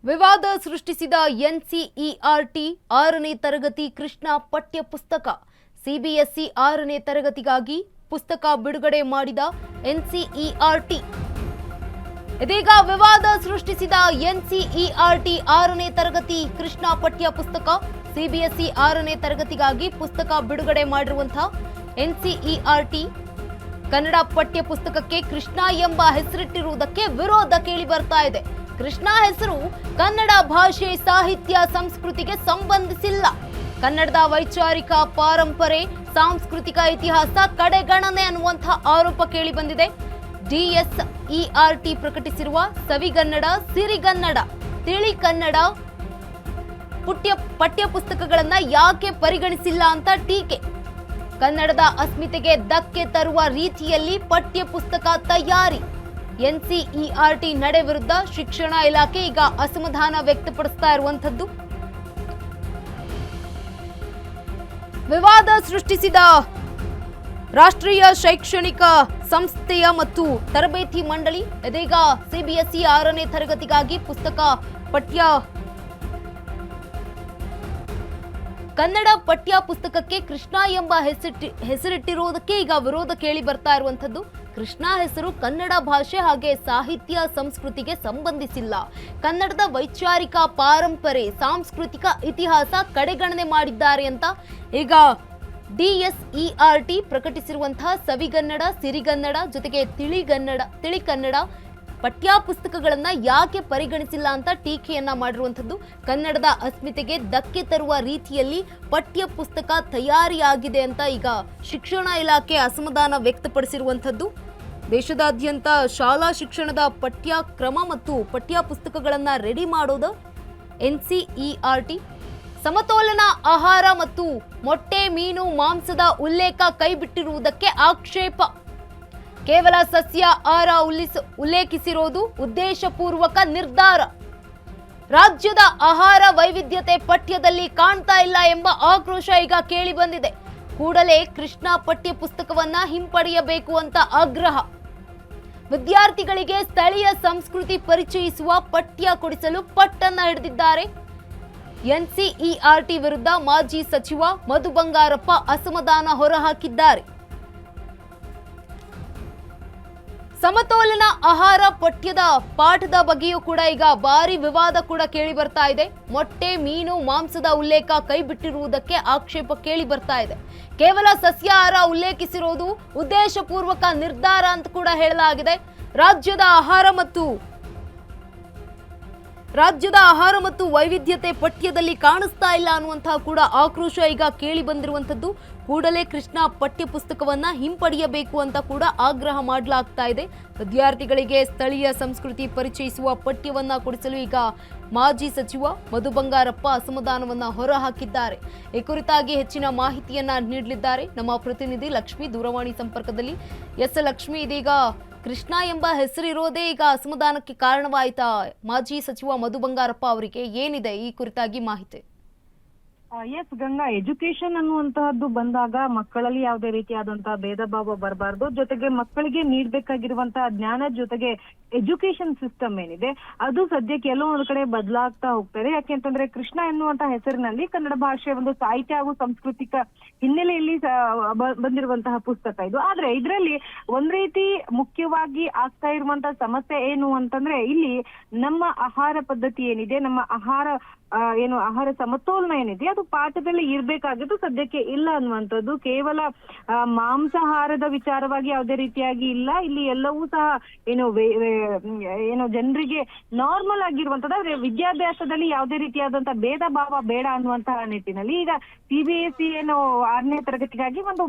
ವಿವಾದ ಸೃಷ್ಟಿಸಿದ ಎನ್ಸಿಇಆರ್ಟಿ 6ನೇ ತರಗತಿ ಕೃಷ್ಣ ಪಠ್ಯ ಪುಸ್ತಕ. ಸಿಬಿಎಸ್ಇ 6ನೇ ತರಗತಿಗಾಗಿ ಪುಸ್ತಕ ಬಿಡುಗಡೆ ಮಾಡಿದ ಎನ್ಸಿಇಆರ್ಟಿ. ಇದೀಗ ವಿವಾದ ಸೃಷ್ಟಿಸಿದ ಎನ್ಸಿಇಆರ್ಟಿ 6ನೇ ತರಗತಿ ಕೃಷ್ಣ ಪಠ್ಯ ಪುಸ್ತಕ. ಸಿಬಿಎಸ್ಇ 6ನೇ ತರಗತಿಗಾಗಿ ಪುಸ್ತಕ ಬಿಡುಗಡೆ ಮಾಡಿರುವಂತಹ ಎನ್ಸಿಇಆರ್ಟಿ ಕನ್ನಡ ಪಠ್ಯ ಪುಸ್ತಕಕ್ಕೆ ಕೃಷ್ಣ ಎಂಬ ಹೆಸರಿಟ್ಟಿರುವುದಕ್ಕೆ ವಿರೋಧ ಕೇಳಿ ಬರ್ತಾ ಇದೆ. ಕೃಷ್ಣ ಹೆಸರು ಕನ್ನಡ ಭಾಷೆ, ಸಾಹಿತ್ಯ, ಸಂಸ್ಕೃತಿಗೆ ಸಂಬಂಧಿಸಿಲ್ಲ. ಕನ್ನಡದ ವೈಚಾರಿಕ ಪರಂಪರೆ, ಸಾಂಸ್ಕೃತಿಕ ಇತಿಹಾಸ ಕಡೆಗಣನೆ ಅನ್ನುವಂತಹ ಆರೋಪ ಕೇಳಿ ಬಂದಿದೆ. ಡಿಎಸ್ಇಆರ್ಟಿ ಪ್ರಕಟಿಸಿರುವ ಸವಿಗನ್ನಡ, ಸಿರಿಗನ್ನಡ, ತಿಳಿ ಕನ್ನಡ ಪಠ್ಯ ಪುಸ್ತಕಗಳನ್ನ ಯಾಕೆ ಪರಿಗಣಿಸಿಲ್ಲ ಅಂತ ಟೀಕೆ. ಕನ್ನಡದ ಅಸ್ಮಿತೆಗೆ ಧಕ್ಕೆ ತರುವ ರೀತಿಯಲ್ಲಿ ಪಠ್ಯ ಪುಸ್ತಕ ತಯಾರಿ. ಎನ್ಸಿಇಆರ್ಟಿ ನಡೆ ವಿರುದ್ಧ ಶಿಕ್ಷಣ ಇಲಾಖೆ ಈಗ ಅಸಮಾಧಾನ ವ್ಯಕ್ತಪಡಿಸ್ತಾ ಇರುವಂತದ್ದು. ವಿವಾದ ಸೃಷ್ಟಿಸಿದ ರಾಷ್ಟ್ರೀಯ ಶೈಕ್ಷಣಿಕ ಸಂಸ್ಥೆಯ ಮತ್ತು ತರಬೇತಿ ಮಂಡಳಿ ಇದೀಗ ಸಿಬಿಎಸ್ಇ 6ನೇ ತರಗತಿಗಾಗಿ ಕನ್ನಡ ಪಠ್ಯ ಪುಸ್ತಕಕ್ಕೆ ಕೃಷ್ಣ ಎಂಬ ಹೆಸರಿಟ್ಟಿರುವುದಕ್ಕೆ ಈಗ ವಿರೋಧ ಕೇಳಿ ಬರ್ತಾ ಇರುವಂತದ್ದು. ಕೃಷ್ಣ ಹೆಸರು ಕನ್ನಡ ಭಾಷೆ ಹಾಗೆ ಸಾಹಿತ್ಯ, ಸಂಸ್ಕೃತಿಗೆ ಸಂಬಂಧಿಸಿಲ್ಲ. ಕನ್ನಡದ ವೈಚಾರಿಕ ಪಾರಂಪರೆ, ಸಾಂಸ್ಕೃತಿಕ ಇತಿಹಾಸ ಕಡೆಗಣನೆ ಮಾಡಿದ್ದಾರೆ ಅಂತ ಈಗ ಡಿಎಸ್ಇಆರ್ಟಿ ಪ್ರಕಟಿಸಿರುವಂತಹ ಸವಿಗನ್ನಡ, ಸಿರಿಗನ್ನಡ ಜೊತೆಗೆ ತಿಳಿ ಕನ್ನಡ ಪಠ್ಯ ಪುಸ್ತಕಗಳನ್ನ ಯಾಕೆ ಪರಿಗಣಿಸಿಲ್ಲ ಅಂತ ಟೀಕೆಯನ್ನ ಮಾಡಿರುವಂತದ್ದು. ಕನ್ನಡದ ಅಸ್ಮಿತೆಗೆ ಧಕ್ಕೆ ತರುವ ರೀತಿಯಲ್ಲಿ ಪಠ್ಯ ಪುಸ್ತಕ ತಯಾರಿಯಾಗಿದೆ ಅಂತ ಈಗ ಶಿಕ್ಷಣ ಇಲಾಖೆ ಅಸಮಾಧಾನ ವ್ಯಕ್ತಪಡಿಸಿರುವಂತದ್ದು. ದೇಶದಾದ್ಯಂತ ಶಾಲಾ ಶಿಕ್ಷಣದ ಪಠ್ಯಕ್ರಮ ಮತ್ತು ಪಠ್ಯ ಪುಸ್ತಕಗಳನ್ನ ರೆಡಿ ಮಾಡೋದು ಎನ್ಸಿಇಆರ್ಟಿ. ಸಮತೋಲನ ಆಹಾರ ಮತ್ತು ಮೊಟ್ಟೆ, ಮೀನು, ಮಾಂಸದ ಉಲ್ಲೇಖ ಕೈಬಿಟ್ಟಿರುವುದಕ್ಕೆ ಆಕ್ಷೇಪ. ಕೇವಲ ಸಸ್ಯ ಆಹಾರ ಉಲ್ಲೇಖಿಸಿರೋದು ಉದ್ದೇಶಪೂರ್ವಕ ನಿರ್ಧಾರ. ರಾಜ್ಯದ ಆಹಾರ ವೈವಿಧ್ಯತೆ ಪಠ್ಯದಲ್ಲಿ ಕಾಣ್ತಾ ಇಲ್ಲ ಎಂಬ ಆಕ್ರೋಶ ಈಗ ಕೇಳಿ ಬಂದಿದೆ. ಕೂಡಲೇ ಕೃಷ್ಣ ಪಠ್ಯ ಪುಸ್ತಕವನ್ನ ಹಿಂಪಡೆಯಬೇಕು ಅಂತ ಆಗ್ರಹ. ವಿದ್ಯಾರ್ಥಿಗಳಿಗೆ ಸ್ಥಳೀಯ ಸಂಸ್ಕೃತಿ ಪರಿಚಯಿಸುವ ಪಠ್ಯ ಕೊಡಿಸಲು ಪಟ್ಟನ್ನ ಹಿಡಿದಿದ್ದಾರೆ. ಎನ್ಸಿಇಆರ್ಟಿ ವಿರುದ್ಧ ಮಾಜಿ ಸಚಿವ ಮಧು ಬಂಗಾರಪ್ಪ ಅಸಮಾಧಾನ ಹೊರಹಾಕಿದ್ದಾರೆ. ಸಮತೋಲನ ಆಹಾರ ಪಠ್ಯದ ಪಾಠದ ಬಗ್ಗೆಯೂ ಕೂಡ ಈಗ ಭಾರಿ ವಿವಾದ ಕೂಡ ಕೇಳಿ ಬರ್ತಾ ಇದೆ. ಮೊಟ್ಟೆ, ಮೀನು, ಮಾಂಸದ ಉಲ್ಲೇಖ ಕೈಬಿಟ್ಟಿರುವುದಕ್ಕೆ ಆಕ್ಷೇಪ ಕೇಳಿ ಬರ್ತಾ ಇದೆ. ಕೇವಲ ಸಸ್ಯಾಹಾರ ಉಲ್ಲೇಖಿಸಿರೋದು ಉದ್ದೇಶಪೂರ್ವಕ ನಿರ್ಧಾರ ಅಂತ ಕೂಡ ಹೇಳಲಾಗಿದೆ. ರಾಜ್ಯದ ಆಹಾರ ಮತ್ತು ವೈವಿಧ್ಯತೆ ಪಠ್ಯದಲ್ಲಿ ಕಾಣಿಸ್ತಾ ಇಲ್ಲ ಅನ್ನುವಂತಹ ಕೂಡ ಆಕ್ರೋಶ ಈಗ ಕೇಳಿ ಬಂದಿರುವಂತದ್ದು. ಕೂಡಲೇ ಕೃಷ್ಣ ಪಠ್ಯ ಪುಸ್ತಕವನ್ನ ಹಿಂಪಡೆಯಬೇಕು ಅಂತ ಕೂಡ ಆಗ್ರಹ ಮಾಡಲಾಗ್ತಾ ಇದೆ. ವಿದ್ಯಾರ್ಥಿಗಳಿಗೆ ಸ್ಥಳೀಯ ಸಂಸ್ಕೃತಿ ಪರಿಚಯಿಸುವ ಪಠ್ಯವನ್ನ ಕೊಡಿಸಲು ಈಗ ಮಾಜಿ ಸಚಿವ ಮಧು ಬಂಗಾರಪ್ಪ ಅಸಮಾಧಾನವನ್ನ ಹೊರಹಾಕಿದ್ದಾರೆ. ಈ ಕುರಿತಾಗಿ ಹೆಚ್ಚಿನ ಮಾಹಿತಿಯನ್ನ ನೀಡಲಿದ್ದಾರೆ ನಮ್ಮ ಪ್ರತಿನಿಧಿ ಲಕ್ಷ್ಮಿ ದೂರವಾಣಿ ಸಂಪರ್ಕದಲ್ಲಿ. ಎಸ್ ಲಕ್ಷ್ಮಿ, ಇದೀಗ ಕೃಷ್ಣ ಎಂಬ ಹೆಸರಿರೋದೇ ಈಗ ಅಸಮಾಧಾನಕ್ಕೆ ಕಾರಣವಾಯಿತಾ ಮಾಜಿ ಸಚಿವ ಮಧು ಬಂಗಾರಪ್ಪ ಅವರಿಗೆ? ಏನಿದೆ ಈ ಕುರಿತಾಗಿ ಮಾಹಿತಿ? ಎಸ್ ಗಂಗಾ, ಎಜುಕೇಶನ್ ಅನ್ನುವಂತಹದ್ದು ಬಂದಾಗ ಮಕ್ಕಳಲ್ಲಿ ಯಾವುದೇ ರೀತಿಯಾದಂತಹ ಭೇದ ಭಾವ ಬರಬಾರ್ದು. ಜೊತೆಗೆ ಮಕ್ಕಳಿಗೆ ನೀಡಬೇಕಾಗಿರುವಂತಹ ಜ್ಞಾನ ಜೊತೆಗೆ ಎಜುಕೇಶನ್ ಸಿಸ್ಟಮ್ ಏನಿದೆ ಅದು ಸದ್ಯಕ್ಕೆ ಎಲ್ಲೋ ಒಂದ್ ಕಡೆ ಬದಲಾಗ್ತಾ ಹೋಗ್ತದೆ. ಯಾಕೆಂತಂದ್ರೆ ಕೃಷ್ಣ ಎನ್ನುವಂತಹ ಹೆಸರಿನಲ್ಲಿ ಕನ್ನಡ ಭಾಷೆಯ ಒಂದು ಸಾಹಿತ್ಯ ಹಾಗೂ ಸಾಂಸ್ಕೃತಿಕ ಹಿನ್ನೆಲೆಯಲ್ಲಿ ಬಂದಿರುವಂತಹ ಪುಸ್ತಕ ಇದು. ಆದ್ರೆ ಇದರಲ್ಲಿ ಒಂದ್ ರೀತಿ ಮುಖ್ಯವಾಗಿ ಆಗ್ತಾ ಇರುವಂತಹ ಸಮಸ್ಯೆ ಏನು ಅಂತಂದ್ರೆ, ಇಲ್ಲಿ ನಮ್ಮ ಆಹಾರ ಪದ್ಧತಿ ಏನಿದೆ, ನಮ್ಮ ಆಹಾರ ಸಮತೋಲನ ಏನಿದೆ ಅದು ಪಾಠದಲ್ಲಿ ಇರ್ಬೇಕಾಗಿದ್ದು ಸದ್ಯಕ್ಕೆ ಇಲ್ಲ ಅನ್ನುವಂಥದ್ದು. ಕೇವಲ ಮಾಂಸಾಹಾರದ ವಿಚಾರವಾಗಿ ಯಾವುದೇ ರೀತಿಯಾಗಿ ಇಲ್ಲ. ಇಲ್ಲಿ ಎಲ್ಲವೂ ಸಹ ಏನು ಜನರಿಗೆ ನಾರ್ಮಲ್ ಆಗಿರುವಂತದ್ದು, ವಿದ್ಯಾಭ್ಯಾಸದಲ್ಲಿ ಯಾವುದೇ ರೀತಿಯಾದಂತಹ ಭೇದ ಭಾವ ಬೇಡ ಅನ್ನುವಂತಹ ನಿಟ್ಟಿನಲ್ಲಿ ಈಗ ಸಿಬಿಎಸ್ಇ ಏನು 6ನೇ ತರಗತಿಗಾಗಿ ಒಂದು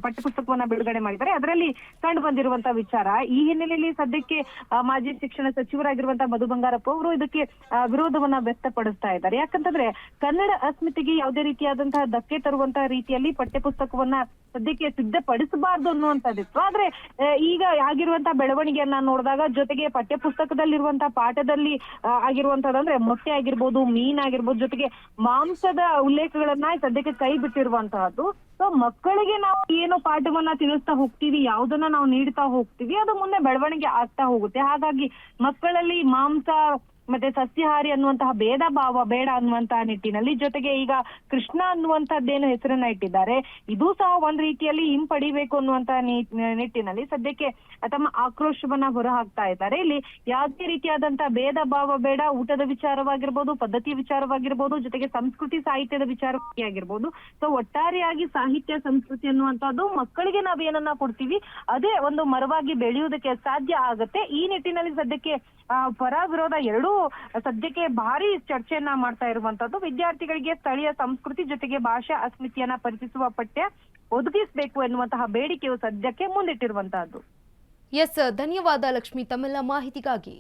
ಪಠ್ಯಪುಸ್ತಕವನ್ನ ಬಿಡುಗಡೆ ಮಾಡಿದ್ದಾರೆ. ಅದರಲ್ಲಿ ಕಂಡು ಬಂದಿರುವಂತಹ ವಿಚಾರ ಈ ಹಿನ್ನೆಲೆಯಲ್ಲಿ ಸದ್ಯಕ್ಕೆ ಮಾಜಿ ಶಿಕ್ಷಣ ಸಚಿವರಾಗಿರುವಂತಹ ಮಧು ಬಂಗಾರಪ್ಪ ಅವರು ಇದಕ್ಕೆ ವಿರೋಧವನ್ನ ವ್ಯಕ್ತಪಡಿಸ್ತಾ ಇದ್ದಾರೆ. ಯಾಕಂತಂದ್ರೆ ಕನ್ನಡ ಅಸ್ಮಿತೆಗೆ ಯಾವುದೇ ರೀತಿಯಾದಂತಹ ಧಕ್ಕೆ ತರುವಂತಹ ರೀತಿಯಲ್ಲಿ ಪಠ್ಯಪುಸ್ತಕವನ್ನ ಸದ್ಯಕ್ಕೆ ಸಿದ್ಧಪಡಿಸಬಾರ್ದು ಅನ್ನುವಂಥದ್ದಿತ್ತು. ಆದ್ರೆ ಈಗ ಆಗಿರುವಂತಹ ಬೆಳವಣಿಗೆಯನ್ನ ನೋಡಿದಾಗ ಜೊತೆಗೆ ಪಠ್ಯಪುಸ್ತಕದಲ್ಲಿರುವಂತಹ ಪಾಠದಲ್ಲಿ ಆಗಿರುವಂತಹದಂದ್ರೆ ಮೊಟ್ಟೆ ಆಗಿರ್ಬೋದು, ಮೀನ್ ಆಗಿರ್ಬೋದು, ಜೊತೆಗೆ ಮಾಂಸದ ಉಲ್ಲೇಖಗಳನ್ನ ಸದ್ಯಕ್ಕೆ ಕೈ ಬಿಟ್ಟಿರುವಂತಹದ್ದು. ಸೊ ಮಕ್ಕಳಿಗೆ ನಾವು ಏನು ಪಾಠವನ್ನ ತಿಳಿಸ್ತಾ ಹೋಗ್ತೀವಿ, ಯಾವುದನ್ನ ನಾವು ನೀಡ್ತಾ ಹೋಗ್ತೀವಿ, ಅದು ಮುಂದೆ ಬೆಳವಣಿಗೆ ಆಗ್ತಾ ಹೋಗುತ್ತೆ. ಹಾಗಾಗಿ ಮಕ್ಕಳಲ್ಲಿ ಮಾಂಸ ಮತ್ತೆ ಸಸ್ಯಾಹಾರಿ ಅನ್ನುವಂತಹ ಭೇದ ಭಾವ ಬೇಡ ಅನ್ನುವಂತಹ ನಿಟ್ಟಿನಲ್ಲಿ, ಜೊತೆಗೆ ಈಗ ಕೃಷ್ಣ ಅನ್ನುವಂತದ್ದೇನು ಹೆಸರನ್ನ ಇಟ್ಟಿದ್ದಾರೆ ಇದು ಸಹ ಒಂದ್ ರೀತಿಯಲ್ಲಿ ಹಿಂಪಡಿಬೇಕು ಅನ್ನುವಂತಹ ನಿಟ್ಟಿನಲ್ಲಿ ಸದ್ಯಕ್ಕೆ ತಮ್ಮ ಆಕ್ರೋಶವನ್ನ ಹೊರಹಾಕ್ತಾ ಇದ್ದಾರೆ. ಇಲ್ಲಿ ಯಾವುದೇ ರೀತಿಯಾದಂತಹ ಭೇದ ಭಾವ ಬೇಡ, ಊಟದ ವಿಚಾರವಾಗಿರ್ಬೋದು, ಪದ್ಧತಿ ವಿಚಾರವಾಗಿರ್ಬೋದು, ಜೊತೆಗೆ ಸಂಸ್ಕೃತಿ ಸಾಹಿತ್ಯದ ವಿಚಾರವಾಗಿ ಆಗಿರ್ಬೋದು. ಸೊ ಒಟ್ಟಾರೆಯಾಗಿ ಸಾಹಿತ್ಯ ಸಂಸ್ಕೃತಿ ಅನ್ನುವಂಥದ್ದು ಮಕ್ಕಳಿಗೆ ನಾವ್ ಏನನ್ನ ಕೊಡ್ತೀವಿ ಅದೇ ಒಂದು ಮರವಾಗಿ ಬೆಳೆಯುವುದಕ್ಕೆ ಸಾಧ್ಯ ಆಗುತ್ತೆ. ಈ ನಿಟ್ಟಿನಲ್ಲಿ ಸದ್ಯಕ್ಕೆ ಪರ ವಿರೋಧ ಎರಡೂ ಸದ್ಯಕ್ಕೆ ಭಾರಿ ಚರ್ಚೆಯನ್ನ ಮಾಡ್ತಾ ಇರುವಂತದ್ದು. ವಿದ್ಯಾರ್ಥಿಗಳಿಗೆ ಸ್ಥಳೀಯ ಸಂಸ್ಕೃತಿ ಜೊತೆಗೆ ಭಾಷಾ ಅಸ್ಮಿತೆಯನ್ನ ಪರಿಚಯಿಸುವ ಪಠ್ಯ ಒದಗಿಸಬೇಕು ಎನ್ನುವಂತಹ ಬೇಡಿಕೆಯು ಸದ್ಯಕ್ಕೆ ಮುಂದಿಟ್ಟಿರುವಂತಹದ್ದು. ಎಸ್, ಧನ್ಯವಾದ ಲಕ್ಷ್ಮಿ ತಮ್ಮೆಲ್ಲ ಮಾಹಿತಿಗಾಗಿ.